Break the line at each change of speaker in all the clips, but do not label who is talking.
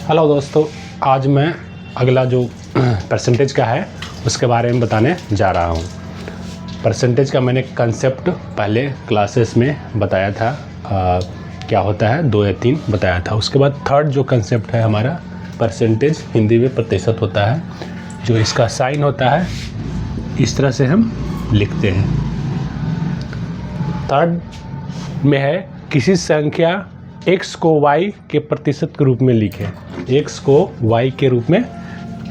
Hello दोस्तों, आज मैं अगला जो परसेंटेज का है उसके बारे में बताने जा रहा हूँ। परसेंटेज का मैंने कंसेप्ट पहले क्लासेस में बताया था, क्या होता है 2 या 3 बताया था। उसके बाद थर्ड जो कंसेप्ट है हमारा परसेंटेज, हिंदी में प्रतिशत होता है। जो इसका साइन होता है इस तरह से हम लिखते हैं। थर्ड में है किसी संख्या x को y के प्रतिशत के रूप में लिखें। x को y के रूप में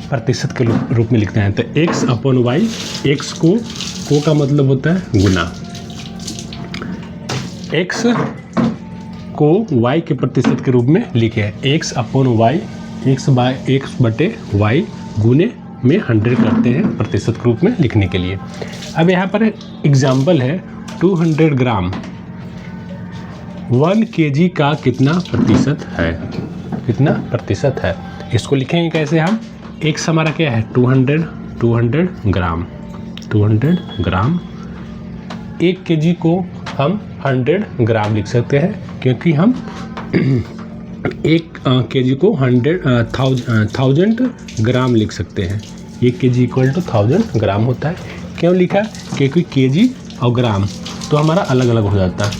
प्रतिशत के रूप में लिखते हैं। तो x अपॉन y, x को का मतलब होता है गुना। x को y के प्रतिशत के रूप में लिखें। x अपॉन y, x बटे y गुने में 100 करते हैं प्रतिशत के रूप में लिखने के लिए। अब यहाँ पर एग्जाम्पल है 200 ग्राम 1 kg का कितना प्रतिशत है, कितना प्रतिशत है। इसको लिखेंगे कैसे हम। x हमारा क्या है 200 ग्राम 200 ग्राम। 1 kg को हम 100 ग्राम लिख सकते हैं, क्योंकि हम 1 kg को 1000 ग्राम लिख सकते हैं। 1 kg इक्वल टू 1000 ग्राम होता है। क्यों लिखा, क्योंकि kg और ग्राम तो हमारा अलग अलग हो जाता है।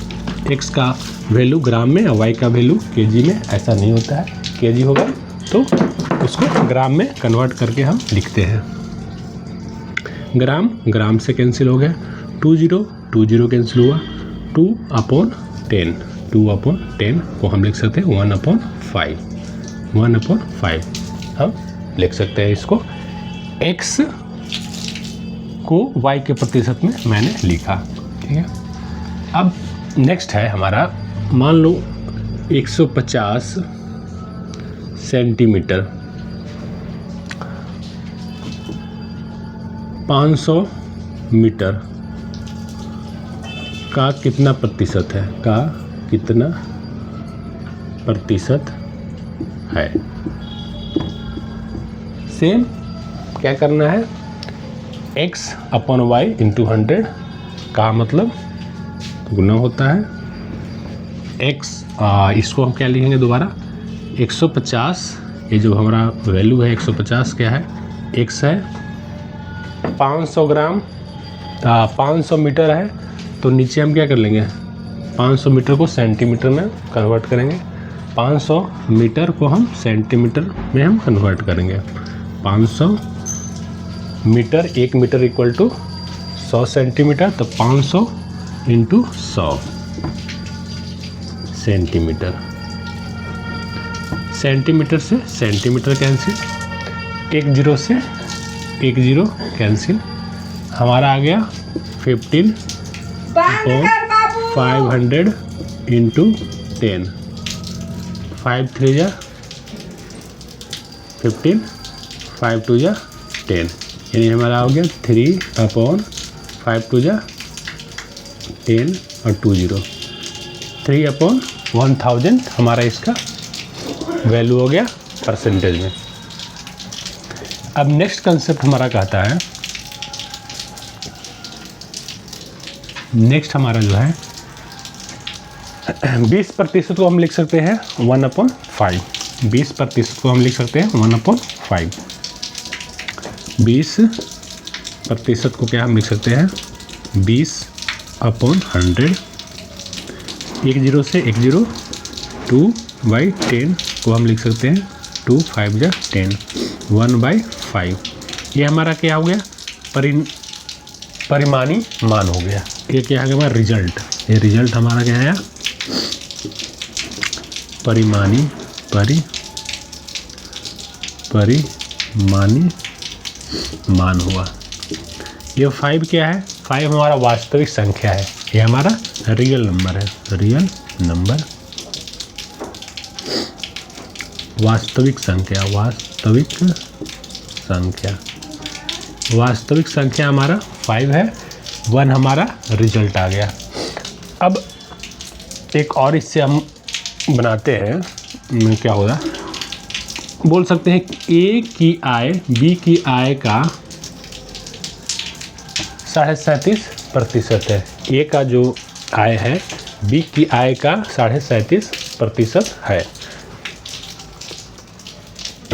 x का वैल्यू ग्राम में और y का वैल्यू kg में ऐसा नहीं होता है। kg होगा तो उसको ग्राम में कन्वर्ट करके हम लिखते हैं। ग्राम से कैंसिल हो गया, 20 कैंसिल हुआ, 2/10 को हम लिख सकते हैं 1/5 हम लिख सकते हैं। इसको x को y के प्रतिशत में मैंने लिखा, ठीक है। अब नेक्स्ट है हमारा, मान लो 150 सेंटीमीटर 500 मीटर का कितना प्रतिशत है, सेम क्या करना है, x अपॉन y इंटू 100 का मतलब गुना होता है। x इसको हम क्या लिखेंगे दोबारा, 150, ये जो हमारा वैल्यू है 150 क्या है, x है। 500 ग्राम 500 मीटर है, तो नीचे हम क्या कर लेंगे, 500 मीटर को सेंटीमीटर में कन्वर्ट करेंगे। 500 मीटर को हम सेंटीमीटर में हम कन्वर्ट करेंगे। 500 metre, 1 metre equal to 100 centimetre, तो 500 इंटू 100 सेंटीमीटर। सेंटीमीटर से सेंटीमीटर कैंसिल, 1 0 से 1 0 कैंसिल। हमारा आ गया 15 अपॉन 500 इंटू 10। 5 3 जा 15, 5 2 जा 10, यानी हमारा हो गया 3/5 2 जा 10 और 2 0, 3/1000 हमारा इसका वैल्यू हो गया परसेंटेज में। अब नेक्स्ट कंसेप्ट हमारा कहता है, नेक्स्ट हमारा जो है 20% को हम लिख सकते हैं 1/5। 20% को हम लिख सकते हैं 1/5। 20% को क्या हम लिख सकते हैं 20/100। 1 0 से 1 0, 2/10 को हम लिख सकते हैं 2 5 जा 10, 1/5। ये हमारा क्या हो गया, परिमाणी मान हो गया। ये क्या है हमारा रिजल्ट, ये रिजल्ट हमारा क्या है, परिमाणी मान हुआ। ये 5 क्या है, 5 हमारा वास्तविक संख्या है, ये हमारा रियल नंबर है। रियल नंबर, वास्तविक संख्या हमारा 5 है। 1 हमारा रिजल्ट आ गया। अब एक और इससे हम बनाते हैं, क्या होगा, बोल सकते हैं a की आय b की आय का 37.5% है। a का जो आय है b की आय का 37.5% है।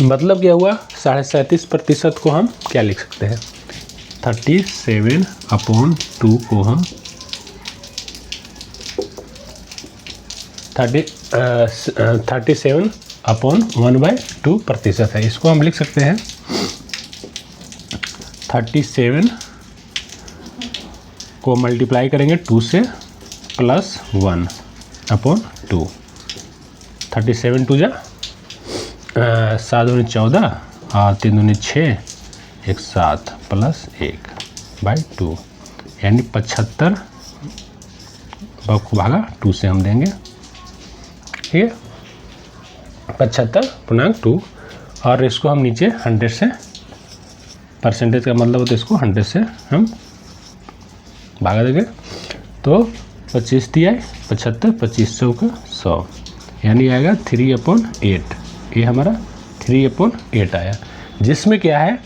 मतलब क्या हुआ, 37.5% को हम क्या लिख सकते हैं, 37/2 को हम 37/1/2% है, इसको हम लिख सकते हैं 37 को मल्टीप्लाई करेंगे 2 से प्लस 1/2। 37 2 जा 7 दूनी 14 और 3 दूनी 6, 1 7 प्लस 1/2, यानी 75 को भागा 2 से हम देंगे, ठीक है, 75/2। और इसको हम नीचे 100 से, परसेंटेज का मतलब होता है इसको 100 से हम भागा देंगे, तो 25 दिया है 75, 25 चौका 100, यानी आएगा 3/8। ये हमारा 3/8 आया, जिसमें क्या है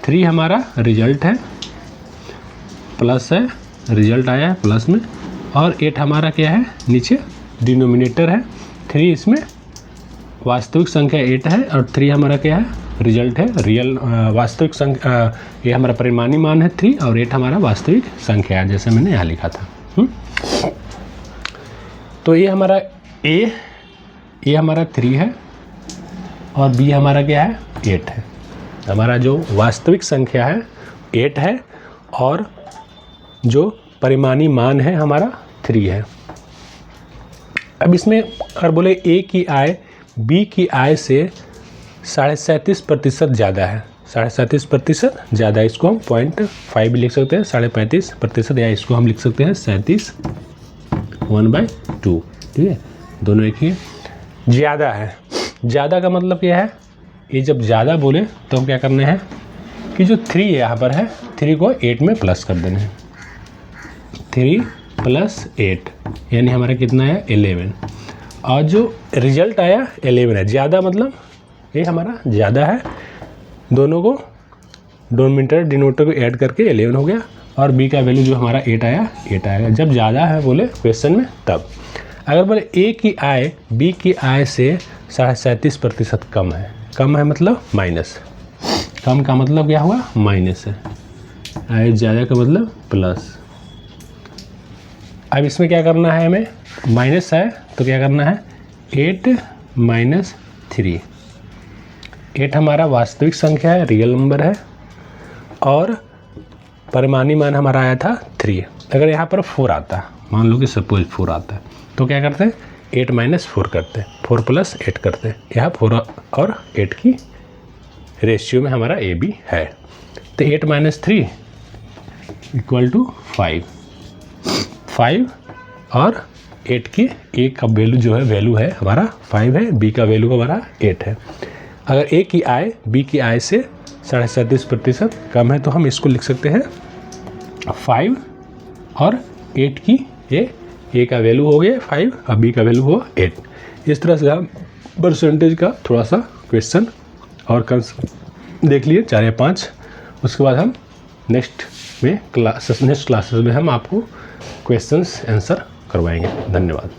3 हमारा रिजल्ट है, प्लस है, रिजल्ट आया है प्लस में, और 8 हमारा क्या है नीचे डिनोमिनेटर है, 3 इसमें वास्तविक संख्या 8 है, और 3 हमारा क्या है रिजल्ट है, रियल वास्तविक संख्या, ये हमारा परिमाणी मान है 3, और 8 हमारा वास्तविक संख्या है, जैसे मैंने यहाँ लिखा था। तो ये हमारा ये हमारा 3 है, और बी हमारा क्या है 8 है। हमारा जो वास्तविक संख्या है 8 है, और जो परिमाणी मान है हमारा 3 है। अब इसमें अगर बोले ए की आय बी की आय से 37.5% ज़्यादा है, 37.5% ज़्यादा, इसको हम 0.5 लिख सकते हैं, 35.5%, या इसको हम लिख सकते हैं 37/1/2, ठीक है, दोनों एक ही है। ज़्यादा है, ज़्यादा का मतलब क्या है, ये जब ज़्यादा बोले तो हम क्या करने हैं कि जो 3 यहाँ पर है 3 को 8 में प्लस कर देना है, 3 + 8 यानी हमारा कितना है 11, और जो रिजल्ट आया 11 है। ज़्यादा मतलब ये हमारा ज़्यादा है, दोनों को डोमिनेटर डिनोमिनेटर को ऐड करके 11 हो गया, और बी का वैल्यू जो हमारा 8 आया 8 आएगा। जब ज़्यादा है बोले क्वेश्चन में तब। अगर बोले ए की आय बी की आय से 37% कम है, कम है मतलब माइनस, कम का मतलब क्या हुआ माइनस है, आय ज़्यादा का मतलब प्लस। अब इसमें क्या करना है हमें, माइनस है तो क्या करना है 8 - 3, 8 हमारा वास्तविक संख्या है, रियल नंबर है, और परिमाणी मान हमारा आया था 3। अगर यहाँ पर 4 आता, मान लो कि सपोज 4 आता है, तो क्या करते हैं 8 - 4 करते हैं, 4 + 8 करते हैं। यहाँ 4 और 8 की रेशियो में हमारा ए बी है, तो 8 - 3 = 5, 5 और 8 की ए का वैल्यू जो है वैल्यू है हमारा 5 है, बी का वैल्यू हमारा 8 है। अगर ए की आय बी की आय से 37% कम है, तो हम इसको लिख सकते हैं 5 और 8 की ए का वैल्यू हो गया 5 और बी का वैल्यू हुआ 8। इस तरह से हम परसेंटेज का थोड़ा सा क्वेश्चन और देख लिए 4 या 5। उसके बाद हम नेक्स्ट क्लासेस में हम आपको क्वेश्चंस आंसर करवाएंगे। धन्यवाद।